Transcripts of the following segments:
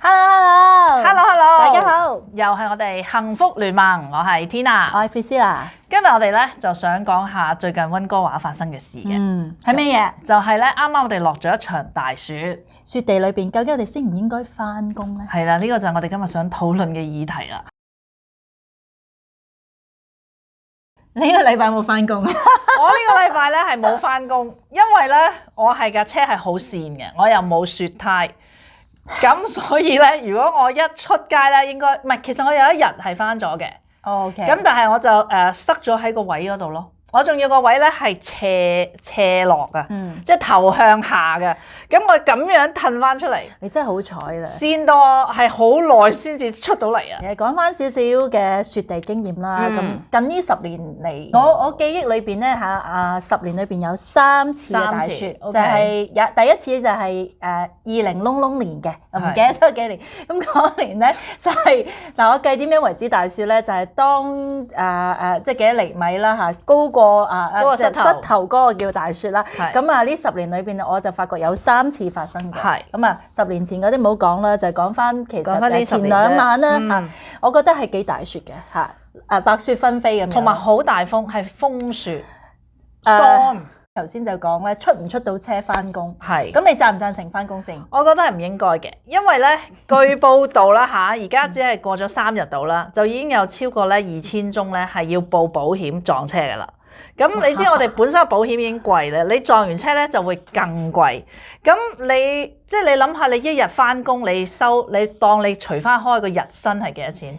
Hello，大家好，又係我哋幸福聯盟，我係 Tina，我係 Priscilla。今日我哋咧就想講下最近溫哥華發生嘅事嘅，係咩嘢？就係咧啱啱我哋落咗一場大雪，雪地裏邊究竟我哋應唔應該返工咧？係啦，呢個就係我哋今日想討論嘅議題啦。你呢個禮拜有冇返工？我呢個禮拜咧係冇返工，因為咧我係架車係好跣嘅，我又冇雪胎。咁所以咧，如果我一出街咧，應該唔係，其實我有一日係返咗嘅。OK。咁但係我就塞咗喺個位嗰度咯。我仲要個位咧係斜落嘅，即係頭向下嘅。咁我咁樣褪翻出嚟，你真係好彩啦！跣到係好耐先至出到嚟啊！其實講翻少少嘅雪地經驗啦，咁近呢10年嚟，我記憶裏邊咧10年裏邊有3次嘅大雪，就係第一次就係2000年嘅，我唔記得咗幾年。咁嗰年咧就係嗱，我計點樣為之大雪咧，就係當即係幾多厘米啦嚇，高過即係膝頭哥個叫大雪啦。咁呢10年裏邊我就發覺有3次發生嘅。咁10年前嗰啲唔好講啦，就係講翻其實前2晚啦我覺得係幾大雪嘅嚇，白雪紛飛咁樣，同埋好大風，係風雪。storm 頭先就講咧，出唔出到車翻工？係。咁你贊唔贊成翻工先？我覺得係唔應該嘅，因為咧據報道啦而家只係過咗3日到啦，就已經有超過咧2000宗咧係要報保險撞車㗎啦。咁你知我哋本身保險已經貴咧，你撞完車咧就會更貴。咁你即係你諗下，你一日翻工你當你除翻開個日薪係幾多錢？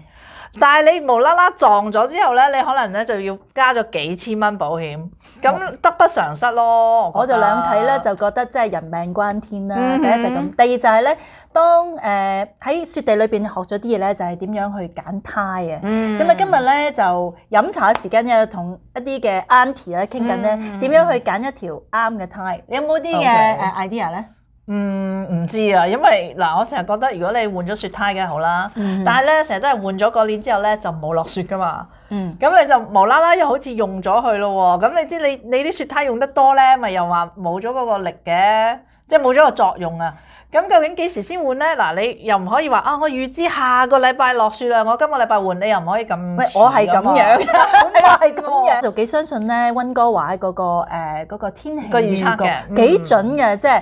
但係你無啦啦撞咗之後咧，你可能咧就要加咗幾千蚊保險，咁得不償失咯。我就兩睇咧，就覺得真係人命關天啦。第一就咁，第二就係咧，當喺雪地裏邊學咗啲嘢咧，就係點樣去揀胎啊。咁啊，今日咧就飲茶嘅時間又同一啲嘅 auntie 咧傾緊咧，點樣去揀一條啱嘅胎？你有冇啲嘅idea 咧？唔知啊，因為嗱，我成日覺得如果你換咗雪胎嘅好啦，但係咧成日都係換咗嗰年之後咧就冇落雪噶嘛，咁你就無啦啦又好似用咗佢咯喎，咁你知你啲雪胎用得多咧，咪又話冇咗嗰個力嘅，即係冇咗個作用啊。咁究竟幾時先換咧？嗱，你又唔可以話我預知下個禮拜落雪啦，我今個禮拜換，你又唔可以咁。我係咁樣，我係咁樣，就幾相信咧溫哥華嗰個天氣預測嘅幾準嘅，即係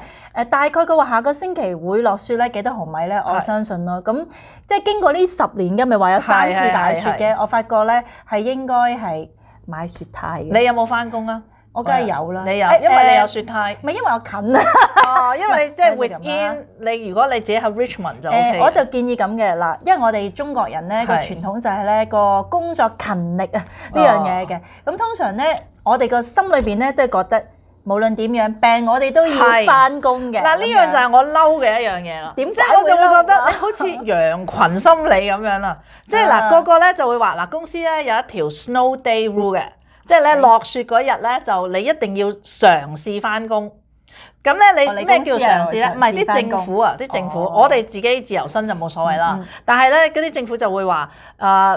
大概佢話下個星期會落雪咧，幾多毫米咧？我相信咯。咁即係經過呢10年嘅，咪話有3次大雪嘅，我發覺咧係應該係買雪胎嘅。你有冇返工啊？我梗係有啦，你有，因為你有雪胎。唔係因為我近啊。因為你即係 within 你如果你自己喺 Richmond 就 OK。我就建議咁嘅嗱，因為我哋中國人咧個傳統就係咧個工作勤力啊呢樣嘢嘅。咁通常咧，我哋個心裏邊咧都係覺得無論點樣病，我哋都要返工嘅。嗱，呢樣就係我嬲嘅一樣嘢啦。點解我就會覺得好似羊群心理咁樣啦。即係嗱，個個咧就會話嗱，公司咧有一條 snow day rule 嘅。即係咧落雪嗰日咧，就你一定要嘗試返工。咁咧你咩叫嘗試咧？唔係啲政府啊，啲政府，我哋自己自由身就冇所謂啦。但係咧嗰啲政府就會話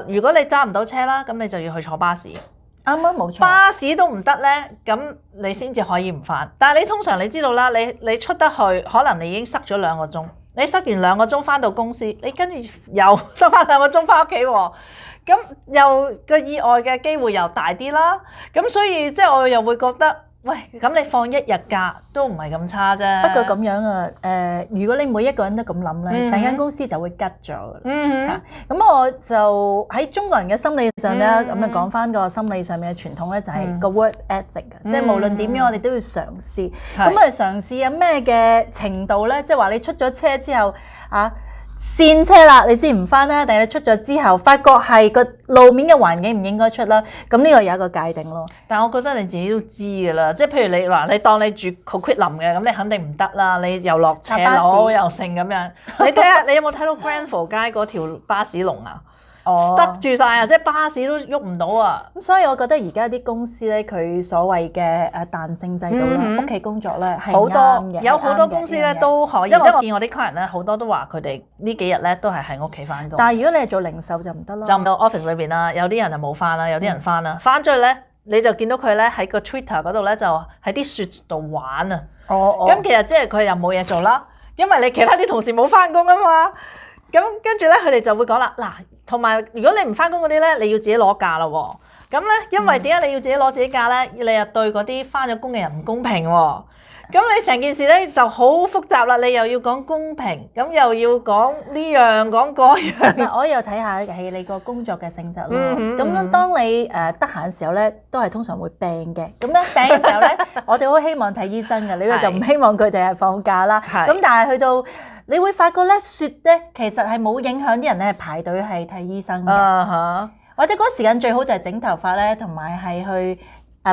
如果你揸唔到車啦，咁你就要去坐巴士。啱啊，冇錯。巴士都唔得咧，咁你先至可以唔返。但係你通常你知道啦，你出得去，可能你已經塞咗2個鐘。你塞完2個鐘返到公司，你跟住又塞返2個鐘返屋企喎。咁又個意外嘅機會又大啲啦，咁所以即係我又會覺得，喂，咁你放1日假都唔係咁差啫。不過咁樣啊，如果你每一個人都咁諗咧，成間公司就會吉咗㗎啦。咁我就喺中國人嘅心理上咧，咁啊講翻個心理上面嘅傳統咧，就係個 work ethic 嘅，即係無論點樣，我哋都要嘗試。咁啊嘗試有咩嘅程度咧？即係話你出咗車之後跣車啦，你先唔返啦，定係你出咗之後，發覺係個路面嘅環境唔應該出啦，咁呢個有一個界定咯。但係我覺得你自己都知㗎啦，即係譬如你話你當你住 Coquitlam 嘅，咁你肯定唔得啦，你又落斜路又剩咁樣。你睇下，你有冇睇到 Granville 街嗰條巴士龍啊？塞住晒啊！即係巴士都喐唔到啊！咁所以我覺得而家啲公司咧，佢所謂嘅彈性制度啦，屋企工作咧係啱嘅，有好多公司咧都可以。即係我見我啲客人咧，好多都話佢哋呢幾日咧都係喺屋企返工。但係如果你係做零售就唔得咯，就唔到 office 裏邊啦。有啲人就冇返啦，有啲人返啦。返咗去咧，你就見到佢咧喺個 Twitter 嗰度咧就喺啲雪度玩啊！咁其實即係佢又冇嘢做啦，因為你其他啲同事冇返工啊嘛。咁跟住咧，佢哋就會講啦，嗱，同埋如果你唔翻工嗰啲咧，你要自己攞假咯喎。咁咧，因為點解你要自己攞自己假咧？你又對嗰啲翻咗工嘅人唔公平喎。咁你成件事咧就好複雜啦，你又要講公平，咁又要講呢樣講嗰樣。我又睇下係你個工作嘅性質咯。咁樣當你得閒嘅時候咧，都係通常會病嘅。咁樣病嘅時候咧，我哋好希望睇醫生嘅，你就唔希望佢哋係放假啦。咁但係去到你會發覺咧，雪咧其實係冇影響啲人咧排隊係睇醫生嘅。或者嗰時間最好就係整頭髮咧，同埋係去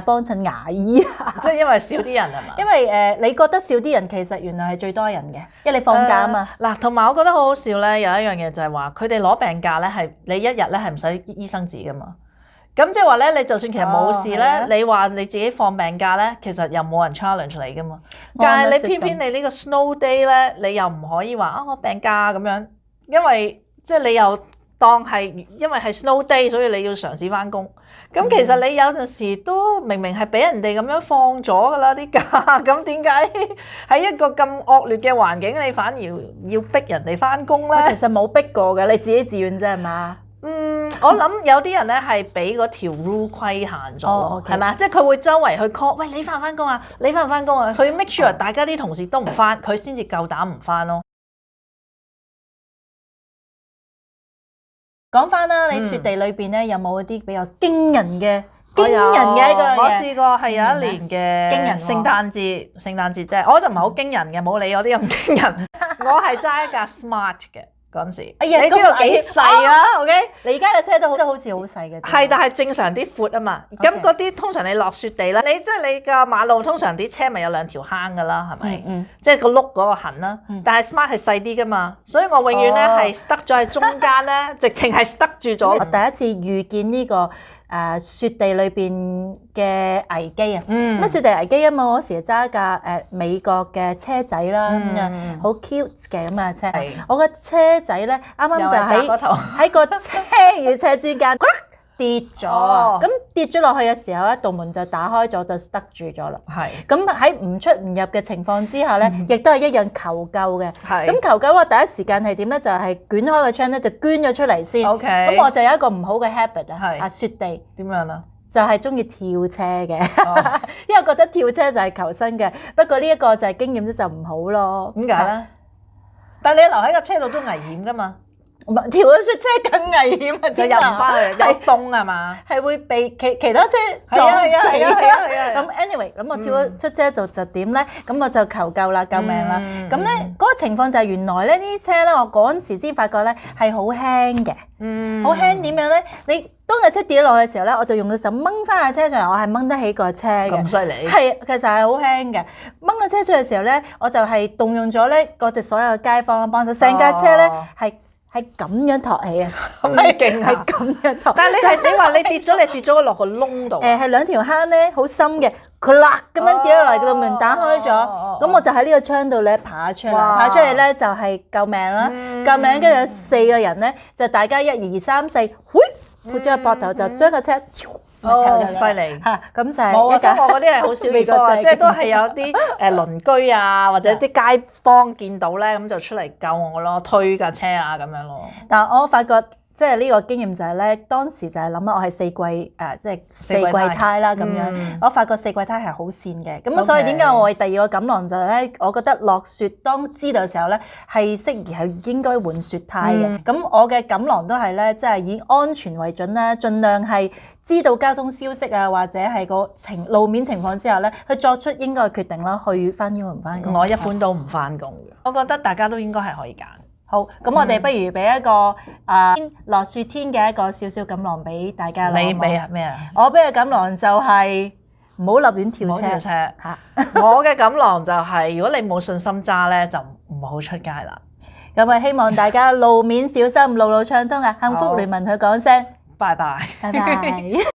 幫襯牙醫。即係因為少啲人係嘛？因為你覺得少啲人，其實原來係最多人嘅，因為你放假啊嘛。嗱，同埋我覺得好好笑咧，有一樣嘢就係話，佢哋攞病假咧係你一日咧係唔使醫生紙噶嘛。咁即係話咧，你就算其實冇事咧，你話你自己放病假咧，其實又冇人 challenge 你噶嘛。但係你偏偏你呢個 snow day 咧，你又唔可以話我病假咁樣，因為即係你又當係因為係 snow day，所以你要嘗試翻工。咁其實你有陣時都明明係俾人哋咁樣放咗㗎啦啲假，咁點解喺一個咁惡劣嘅環境，你反而要逼人哋翻工咧？其實冇逼過嘅，你自己自願啫係嘛？我諗有啲人咧係俾嗰條 rule 規限咗，係咪？即係佢會周圍去 call， 喂，你翻唔翻工啊？你翻唔翻工啊？佢 make sure 大家啲同事都唔翻，佢先至夠膽唔翻咯。講翻啦，你雪地裏邊咧有冇一啲比較驚人嘅一個嘢？我試過係有一年嘅驚人聖誕節啫，我就唔係好驚人嘅，冇理我啲咁驚人。我係揸一架 Smart 嘅嗰陣時，你知道幾細啊 ？OK， 你而家嘅車都好似好細嘅。係，但係正常啲闊啊嘛。咁嗰啲通常你落雪地咧，你即係你個馬路通常啲車咪有兩條坑㗎啦，係咪？即係個轆嗰個痕啦。但係 Smart 係細啲㗎嘛，所以我永遠咧係塞咗喺中間咧，直情係塞住咗。我第一次遇見呢個雪地裏邊嘅危機啊！咁雪地危機啊嘛，我嗰時揸架美國嘅車仔啦，咁啊好 cute 嘅咁嘅車。我個車仔咧啱啱就喺個車與車之間跌咗，咁跌咗落去嘅時候咧，道門就打開咗，就塞住咗啦。咁喺唔出唔入嘅情況之下咧，亦都係一樣求救嘅。咁求救我第一時間係點咧？就係捲開個窗咧，就捐咗出嚟先。咁我就有一個唔好嘅 habit 啊，雪地點樣啊？就係中意跳車嘅，因為覺得跳車就係求生嘅。不過呢一個就係經驗咧就唔好咯。點解咧？但係你留喺個車度都危險㗎嘛。跳咗出車更危險啊！就入唔翻去，有凍係嘛？係會被其他車撞死。咁 anyway，咁我跳咗出車度就點咧？咁我就求救啦，救命啦！咁咧嗰個情況就係原來咧呢啲車咧，我嗰陣時先發覺咧係好輕嘅。好輕點樣咧？你當架車跌落去嘅時候咧，我就用個手掹翻架車上嚟，我係掹得起個車嘅。咁犀利？係，其實係好輕嘅。掹個車出嚟嘅時候咧，我就係動用咗咧我哋所有嘅街坊幫手，成架車咧係咁樣托起啊！咁勁啊！係咁樣托。但係你話你跌咗落個窿度。係兩條坑咧，好深嘅，佢喇咁樣跌落嚟，個門打開咗。咁我就喺呢個窗度咧爬出嚟，爬出嚟咧就係救命啦！救命，跟住有4個人咧，就大家1、2、3、4，撥咗個膊頭就將個車。犀利嚇！咁就係冇啊！所以我嗰啲係好少遇過啊，即係都係有啲鄰居啊，或者啲街坊見到咧，咁就出嚟救我咯，推架車啊咁樣咯。但係我發覺即係呢個經驗就係咧，當時就係諗啊，我係4季即係4季胎啦咁樣。我發覺4季胎係好跣嘅，咁所以點解我為第二個錦囊就係咧？我覺得落雪當知道嘅時候咧，係適宜係應該換雪胎嘅。咁我嘅錦囊都係咧，即係以安全為準啦，盡量係知道交通消息啊，或者係個路面情況之下咧，去作出應該嘅決定啦，去翻工唔翻工。我一般都唔翻工嘅，我覺得大家都應該係可以揀。好，咁我哋不如俾一個落雪天嘅一個少少錦囊俾大家啦。你俾咩啊？我俾嘅錦囊就係唔好立亂跳車。嚇！我嘅錦囊就係如果你冇信心揸咧，就唔好出街啦。咁啊，希望大家路面小心，路路暢通啊！幸福聯盟佢講聲，拜拜。拜拜。